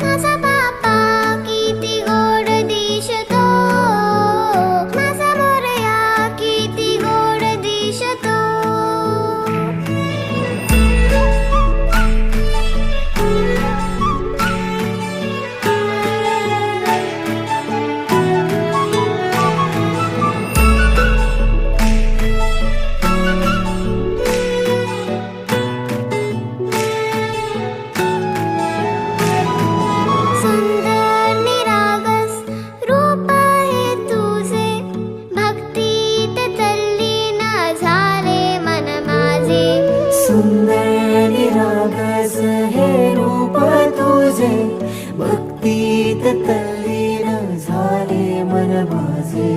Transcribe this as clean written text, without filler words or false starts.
माझा बाप्पा किती गोड दिसतो, माझा मोरया किती गोड दिसतो. सुंदर निरागस रूप आहे तुझे, भक्तीत तल्लीन झाले मन माझे. सुंदर निरागस हे रूप तुझे, भक्तीत तल्लीन झाले मन माझे.